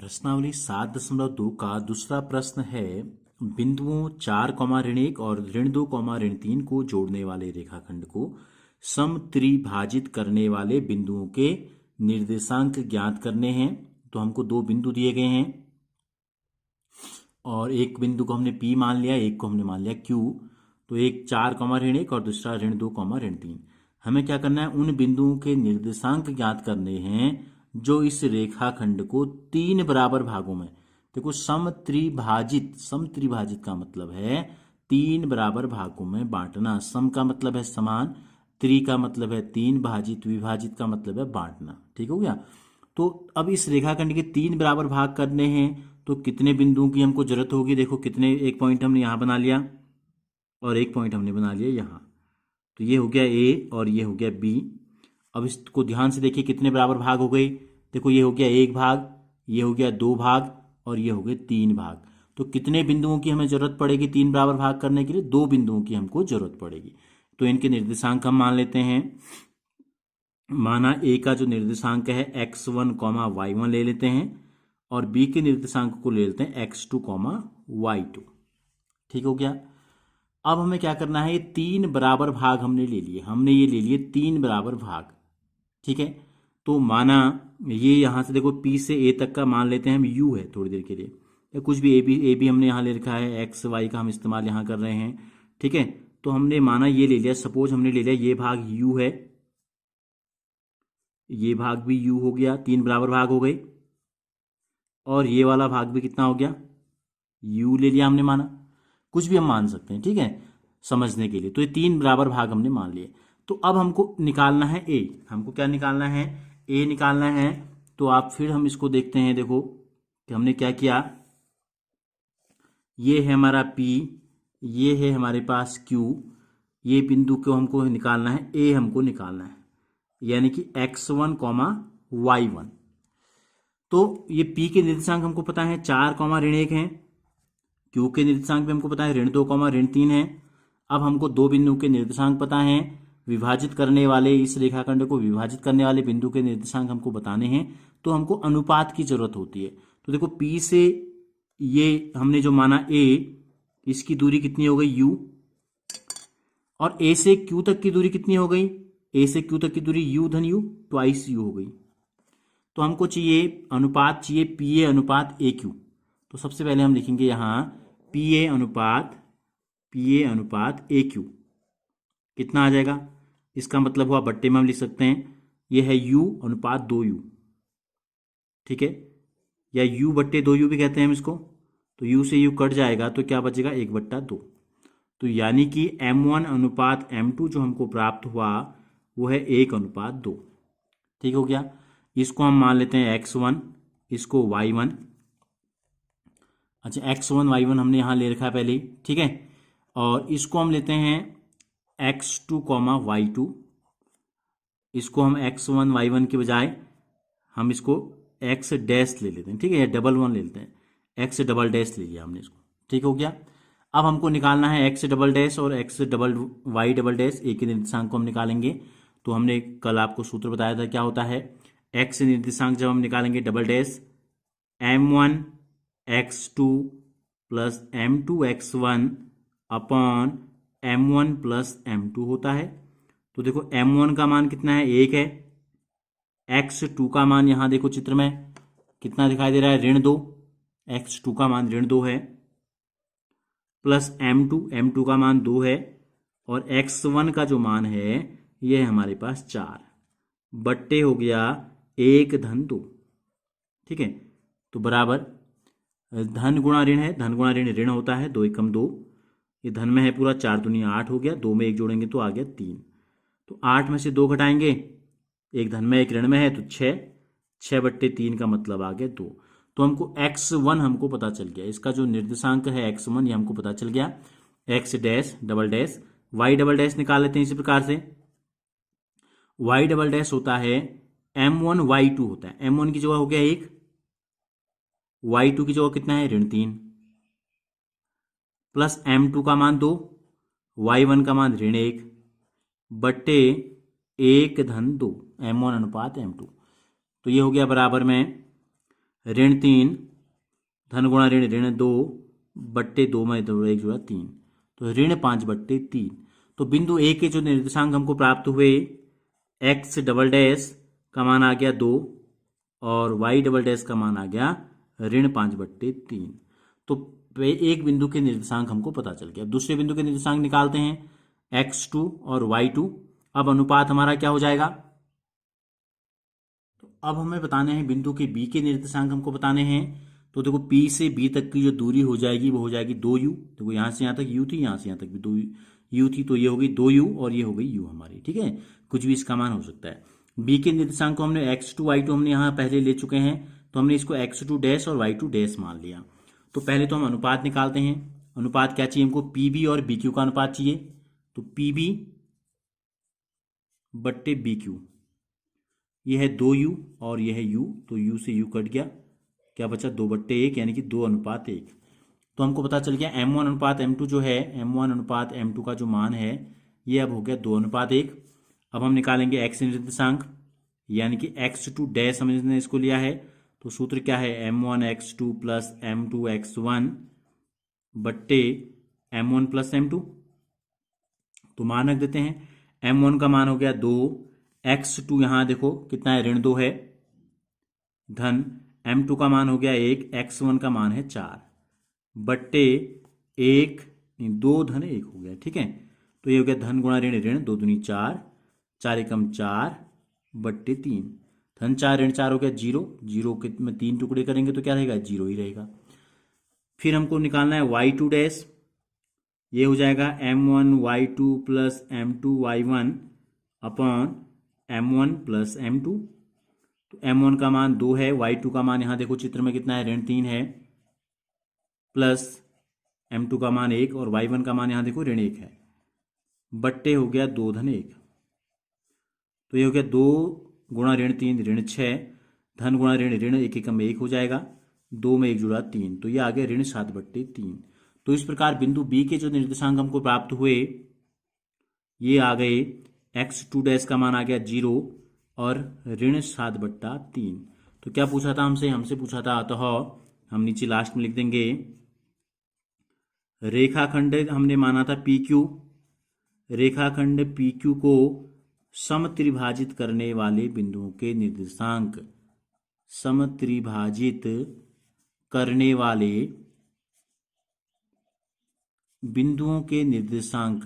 प्रश्नावली 7.2 का दूसरा प्रश्न है बिंदुओं 4, और ऋण 2, ऋण 3 को जोड़ने वाले रेखाखंड को समत्रिभाजित करने वाले बिंदुओं के निर्देशांक ज्ञात करने हैं। तो हमको दो बिंदु दिए गए हैं और एक बिंदु को हमने P मान लिया, एक को हमने मान लिया Q। तो एक 4, और दूसरा ऋण 2, ऋण 3। हमें क्या करना है, उन बिंदुओं के निर्देशांक ज्ञात करने हैं जो इस रेखाखंड को 3 बराबर भागों में, देखो समत्रिभाजित का मतलब है 3 बराबर भागों में बांटना। सम का मतलब है समान, त्रि का मतलब है 3, भाजित विभाजित का मतलब है बांटना। ठीक हो गया। तो अब इस रेखाखंड के 3 बराबर भाग करने हैं तो कितने बिंदुओं की हमको जरूरत होगी। देखो कितने, एक पॉइंट हमने यहां बना लिया और एक पॉइंट हमने बना लिया यहां। तो ये हो गया A और ये हो गया B। अब इसको ध्यान से देखिए कितने बराबर भाग हो गए। देखो ये हो गया 1 भाग, ये हो गया 2 भाग और ये हो गए 3 भाग। तो कितने बिंदुओं की हमें जरूरत पड़ेगी 3 बराबर भाग करने के लिए? 2 बिंदुओं की हमको जरूरत पड़ेगी। तो इनके निर्देशांक हम मान लेते हैं। माना A का जो निर्देशांक है x1, y1 ले लेते हैं और B के निर्देशांक को ले लेते हैं x2, y2। ठीक हो गया। अब हमें क्या करना है, ये 3 बराबर भाग हमने ले लिए, ये ले लिए 3 बराबर भाग। ठीक है। तो माना ये यहां से देखो P से A तक का मान लेते हैं हम U है थोड़ी देर के लिए, या कुछ भी ए बी हमने यहां ले रखा है, एक्स वाई का हम इस्तेमाल यहां कर रहे हैं। ठीक है। तो हमने माना ये ले लिया, सपोज हमने ले लिया ये भाग U है, ये भाग भी U हो गया, 3 बराबर भाग हो गए। और ये वाला भाग भी कितना हो गया, U ले लिया हमने माना, कुछ भी हम मान सकते हैं। ठीक है, समझने के लिए। तो ये 3 बराबर भाग हमने मान लिए। तो अब हमको निकालना है A। हमको क्या निकालना है, A निकालना है। तो आप फिर हम इसको देखते हैं, देखो कि हमने क्या किया। ये है हमारा P, ये है हमारे पास Q। ये बिंदु को हमको निकालना है, A हमको निकालना है, यानी कि x1, y1। तो ये P के निर्देशांक हमको पता है 4, ऋण 1 है। Q के निर्देशांक भी हमको पता है ऋण 2, ऋण 3 है। अब हमको दो बिंदु के निर्देशांक पता हैं, विभाजित करने वाले, इस रेखाखंड को विभाजित करने वाले बिंदु के निर्देशांक हमको बताने हैं। तो हमको अनुपात की जरूरत होती है। तो देखो P से ये हमने जो माना A, इसकी दूरी कितनी हो गई U, और A से Q तक की दूरी कितनी हो गई, A से Q तक की दूरी U धन U, ट्वाइस U हो गई। तो हमको चाहिए अनुपात, चाहिए PA अनुपात AQ। तो सबसे पहले हम लिखेंगे यहां PA अनुपात AQ कितना आ जाएगा। इसका मतलब हुआ बट्टे में हम लिख सकते हैं, यह है U अनुपात 2U। ठीक है, या U बट्टे 2U भी कहते हैं हम इसको। तो U से U कट जाएगा तो क्या बचेगा, 1/2। तो यानी कि M1 अनुपात M2 जो हमको प्राप्त हुआ वो है 1/2। ठीक हो गया। इसको हम मान लेते हैं x1, इसको y1। अच्छा, x1 y1 हमने यहां ले रखा है पहले ही। ठीक है। और इसको हम लेते हैं x2, y2। इसको हम x1 y1 के बजाय हम इसको x डैश ले लेते हैं। ठीक है, या डबल 1 ले लेते हैं, x डबल डैश ले लिया हमने इसको। ठीक हो गया। अब हमको निकालना है x डबल डैश और x double y double dash, एक ही निर्देशांक को हम निकालेंगे। तो हमने कल आपको सूत्र बताया था, क्या होता है, x निर्देशांक जब हम निकालेंगे double dash, m1 x2 plus m2 x1 upon m1 plus m2 होता है। तो देखो m1 का मान कितना है, 1 है। x2 का मान यहां देखो चित्र में कितना दिखाई दे रहा है, ऋण 2। x2 का मान ऋण 2 है, प्लस m2 का मान 2 है, और x1 का जो मान है ये है हमारे पास 4, बट्टे हो गया 1 धन 2। ठीक है। तो बराबर धन गुणा ऋण है, धन गुणा ऋण ऋण होता है, 2 एकम 2। ये धन में है पूरा, 4 दूनी 8 हो गया, 2 में 1 जोड़ेंगे तो आ गया 3। तो 8 में से 2 घटाएंगे, एक धन में एक ऋण में है, तो 6/3 का मतलब आ गया 2। तो हमको x1 हमको पता चल गया, इसका जो निर्देशांक है x1 ये हमको पता चल गया। x dash double dash y double dash निकाल लेते हैं इसी प्रकार से। y डबल डैश होता है m1 y2 होता है, m1 की जगह हो गया 1, y2 की जगह कितना है, ऋण 3, प्लस m2 का मान 2, y1 का मान ऋण 1, बट्टे 1 धन 2, m1 अनुपात m2। तो ये हो गया बराबर में ऋण 3, धन गुणा ऋण ऋण 2 बट्टे 2 में 2 1 जुड़ा 3, तो ऋण 5 बट्टे 3। तो बिंदु ए के जो निर्देशांक हमको प्राप्त हुए, एक्स डबल डैश का मान आ गया 2 और वाई डबल डैश का मान आ गया ऋण 5 बट्टे 3। तो एक बिंदु के निर्देशांक हमको पता चल गया। दूसरे बिंदु के निर्देशांक निकालते हैं, x2 और y2। अब अनुपात हमारा क्या हो जाएगा? तो अब हमें बताने हैं बिंदु के b के निर्देशांक हमको बताने हैं। तो देखो P से B तक की जो दूरी हो जाएगी वो हो जाएगी 2u। देखो यहाँ से यहाँ तक u थी, यहाँ से यहाँ तक भी 2u थी, तो ये हो गई 2u और ये हो गई u हमारी। ठीक है, कुछ भी इसका मान हो सकता है। B के निर्देशांक को हमने x2 y2 हमने यहाँ पहले ले चुके हैं, तो हमने इसको x2 डैश और y2 डैश मान लिया। तो पहले तो हम अनुपात निकालते हैं। अनुपात क्या चाहिए हमको? पी बी और बी क्यू का अनुपात चाहिए। तो पी बी बट्टे बी क्यू, ये है 2u और ये है u, तो u से u कट गया, क्या बचा? 2/1, यानी कि 2:1। तो हमको पता चल गया m1 अनुपात m2 जो है, m1 अनुपात m2 का जो मान है ये अब हो गया 2:1। अब हम निकालेंगे x निर्देशांक, यानी कि x2 डैश हमने इसको लिया है। तो सूत्र क्या है? m1 x2 plus m2 x1 बट्टे m1 प्लस m2। तो मान रख देते हैं। m1 का मान हो गया 2, x2 यहाँ देखो कितना है? ऋण 2 है, धन m2 का मान हो गया 1, x1 का मान है 4 बट्टे 1, 2 धन 1 हो गया। ठीक है, तो ये हो गया धन गुणा ऋण ऋण, 2 दूनी 4, 4 एकम 4 बट्टे 3, धन 4 ऋण 4 हो गया 0, 0 के में 3 टुकड़े करेंगे तो क्या रहेगा? 0 ही रहेगा। फिर हमको निकालना है y2 डैश, ये हो जाएगा m1 y2 plus m2 y1 upon m1 plus m2। तो m1 का मान 2 है, y2 का मान यहाँ देखो चित्र में कितना है? ऋण 3 है, प्लस m2 का मान 1 और y1 का मान यहाँ देखो ऋण 1 है, बट्टे हो गया 2 धन 1। तो ये हो गया 2 गुणा ऋण 3 ऋण 6, धन गुणा ऋण ऋण 1 एकम 1 हो जाएगा, 2 में 1 जुड़ा 3, तो ये आ गया ऋण 7/3। तो इस प्रकार बिंदु B के जो निर्देशांक हमको प्राप्त हुए ये आ गए, x2 डैश का मान आ गया 0 और ऋण 7/3। तो क्या पूछा था हमसे? हमसे पूछा था, अतः हम नीचे लास्ट में लिख देंगे, रेखाखंड हमने माना था PQ, रेखाखंड PQ को समत्रिभाजित करने वाले बिंदुओं के निर्देशांक, समत्रिभाजित करने वाले बिंदुओं के निर्देशांक,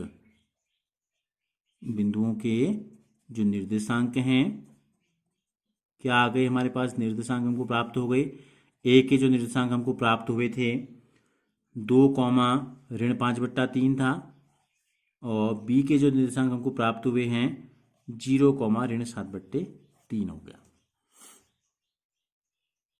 बिंदुओं के जो निर्देशांक हैं, क्या आ गए हमारे पास? निर्देशांक हमको प्राप्त हो गए। ए के जो निर्देशांक हमको प्राप्त हुए थे 2, ऋण 5/3 था, और बी के जो निर्देशांक हमको प्राप्त हुए हैं 0, ऋण 7/3 हो गया।